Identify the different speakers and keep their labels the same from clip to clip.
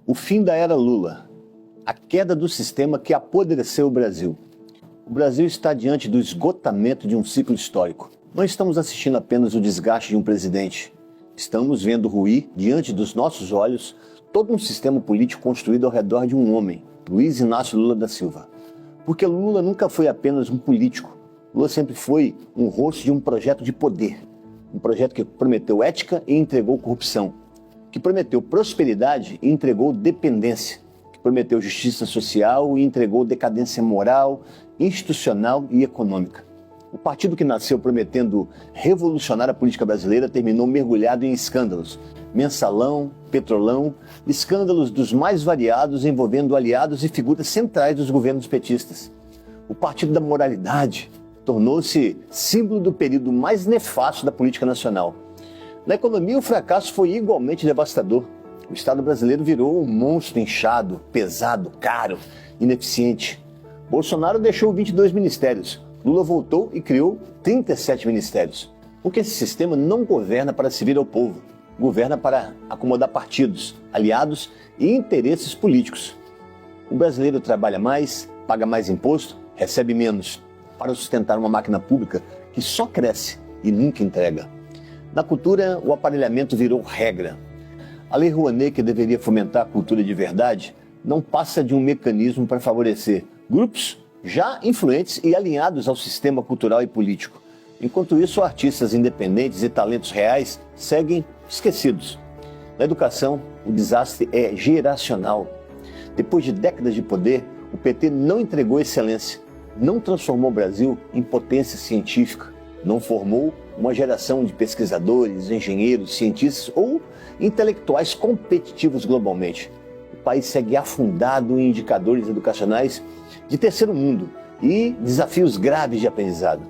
Speaker 1: O fim da era Lula, a queda do sistema que apodreceu o Brasil. O Brasil está diante do esgotamento de um ciclo histórico. Não estamos assistindo apenas o desgaste de um presidente. Estamos vendo ruir, diante dos nossos olhos, todo um sistema político construído ao redor de um homem, Luiz Inácio Lula da Silva. Porque Lula nunca foi apenas um político. Lula sempre foi um rosto de um projeto de poder. Um projeto que prometeu ética e entregou corrupção. Que prometeu prosperidade e entregou dependência. Que prometeu justiça social e entregou decadência moral, institucional e econômica. O partido que nasceu prometendo revolucionar a política brasileira terminou mergulhado em escândalos. Mensalão, Petrolão, escândalos dos mais variados envolvendo aliados e figuras centrais dos governos petistas. O partido da moralidade tornou-se símbolo do período mais nefasto da política nacional. Na economia, o fracasso foi igualmente devastador. O Estado brasileiro virou um monstro inchado, pesado, caro, ineficiente. Bolsonaro deixou 22 ministérios. Lula voltou e criou 37 ministérios. Porque esse sistema não governa para servir ao povo. Governa para acomodar partidos, aliados e interesses políticos. O brasileiro trabalha mais, paga mais imposto, recebe menos, para sustentar uma máquina pública que só cresce e nunca entrega. Na cultura, o aparelhamento virou regra. A Lei Rouanet, que deveria fomentar a cultura de verdade, não passa de um mecanismo para favorecer grupos já influentes e alinhados ao sistema cultural e político. Enquanto isso, artistas independentes e talentos reais seguem esquecidos. Na educação, o desastre é geracional. Depois de décadas de poder, o PT não entregou excelência, não transformou o Brasil em potência científica, não formou uma geração de pesquisadores, engenheiros, cientistas ou intelectuais competitivos globalmente. O país segue afundado em indicadores educacionais de terceiro mundo e desafios graves de aprendizado.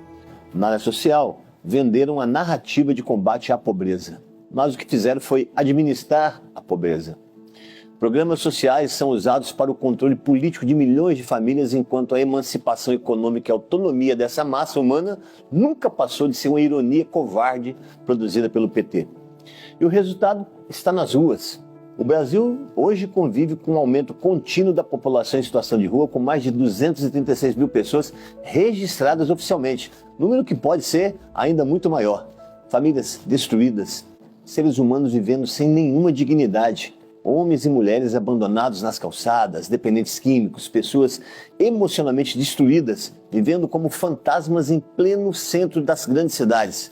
Speaker 1: Na área social, venderam a narrativa de combate à pobreza, mas o que fizeram foi administrar a pobreza. Programas sociais são usados para o controle político de milhões de famílias, enquanto a emancipação econômica e a autonomia dessa massa humana nunca passou de ser uma ironia covarde produzida pelo PT. E o resultado está nas ruas. O Brasil hoje convive com um aumento contínuo da população em situação de rua, com mais de 236 mil pessoas registradas oficialmente, número que pode ser ainda muito maior. Famílias destruídas, seres humanos vivendo sem nenhuma dignidade, homens e mulheres abandonados nas calçadas, dependentes químicos, pessoas emocionalmente destruídas, vivendo como fantasmas em pleno centro das grandes cidades.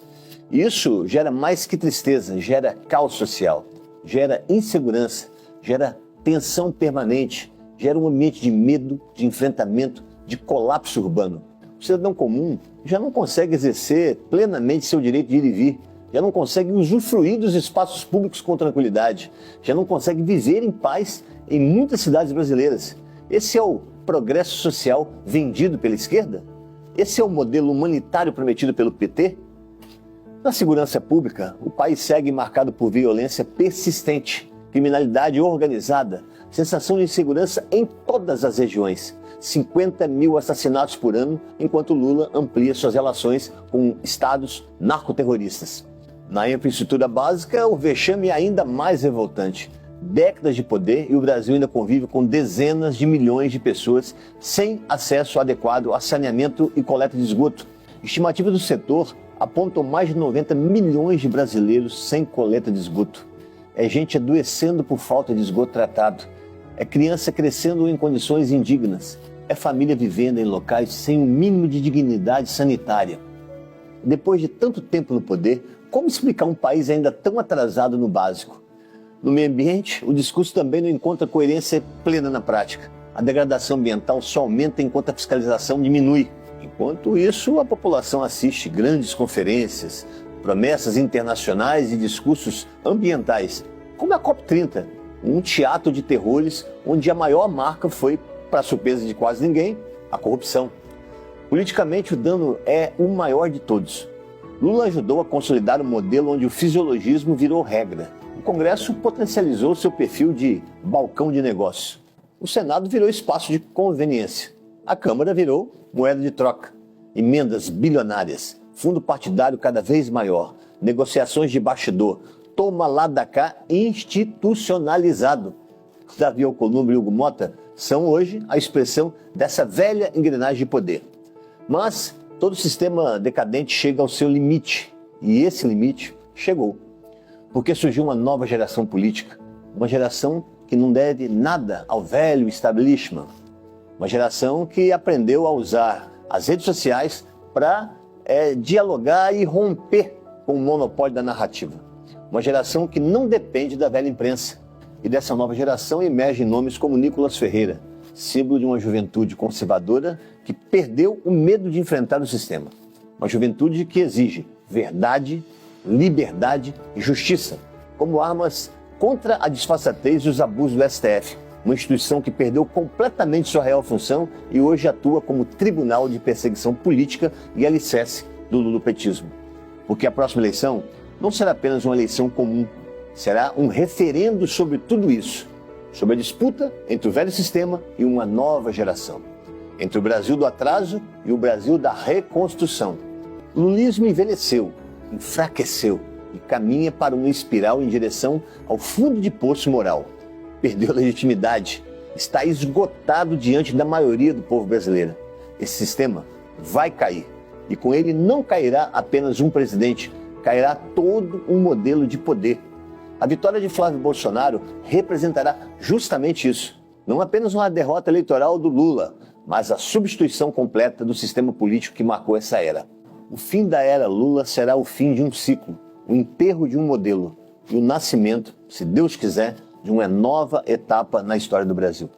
Speaker 1: Isso gera mais que tristeza, gera caos social, gera insegurança, gera tensão permanente, gera um ambiente de medo, de enfrentamento, de colapso urbano. O cidadão comum já não consegue exercer plenamente seu direito de ir e vir, já não consegue usufruir dos espaços públicos com tranquilidade, já não consegue viver em paz em muitas cidades brasileiras. Esse é o progresso social vendido pela esquerda? Esse é o modelo humanitário prometido pelo PT? Na segurança pública, o país segue marcado por violência persistente, criminalidade organizada, sensação de insegurança em todas as regiões. 50 mil assassinatos por ano, enquanto Lula amplia suas relações com estados narcoterroristas. Na infraestrutura básica, o vexame é ainda mais revoltante. Décadas de poder e o Brasil ainda convive com dezenas de milhões de pessoas sem acesso adequado a saneamento e coleta de esgoto. Estimativas do setor apontam mais de 90 milhões de brasileiros sem coleta de esgoto. É gente adoecendo por falta de esgoto tratado. É criança crescendo em condições indignas. É família vivendo em locais sem um mínimo de dignidade sanitária. Depois de tanto tempo no poder, como explicar um país ainda tão atrasado no básico? No meio ambiente, o discurso também não encontra coerência plena na prática. A degradação ambiental só aumenta enquanto a fiscalização diminui. Enquanto isso, a população assiste grandes conferências, promessas internacionais e discursos ambientais, como a COP30, um teatro de terrores onde a maior marca foi, para surpresa de quase ninguém, a corrupção. Politicamente, o dano é o maior de todos. Lula ajudou a consolidar um modelo onde o fisiologismo virou regra. O Congresso potencializou seu perfil de balcão de negócio. O Senado virou espaço de conveniência. A Câmara virou moeda de troca. Emendas bilionárias, fundo partidário cada vez maior, negociações de bastidor, toma lá da cá institucionalizado. Davi Alcolumbre e Hugo Motta são hoje a expressão dessa velha engrenagem de poder. Mas todo sistema decadente chega ao seu limite, e esse limite chegou. Porque surgiu uma nova geração política, uma geração que não deve nada ao velho establishment, uma geração que aprendeu a usar as redes sociais para dialogar e romper com o monopólio da narrativa. Uma geração que não depende da velha imprensa. E dessa nova geração emergem nomes como Nicolas Ferreira, símbolo de uma juventude conservadora que perdeu o medo de enfrentar o sistema. Uma juventude que exige verdade, liberdade e justiça como armas contra a disfarçatez e os abusos do STF, uma instituição que perdeu completamente sua real função e hoje atua como tribunal de perseguição política e alicerce do lulopetismo. Porque a próxima eleição não será apenas uma eleição comum, será um referendo sobre tudo isso, sobre a disputa entre o velho sistema e uma nova geração, entre o Brasil do atraso e o Brasil da reconstrução. O lulismo envelheceu, enfraqueceu e caminha para uma espiral em direção ao fundo de poço moral. Perdeu a legitimidade, está esgotado diante da maioria do povo brasileiro. Esse sistema vai cair e com ele não cairá apenas um presidente, cairá todo um modelo de poder. A vitória de Flávio Bolsonaro representará justamente isso. Não apenas uma derrota eleitoral do Lula, mas a substituição completa do sistema político que marcou essa era. O fim da era Lula será o fim de um ciclo, o enterro de um modelo e o nascimento, se Deus quiser, de uma nova etapa na história do Brasil.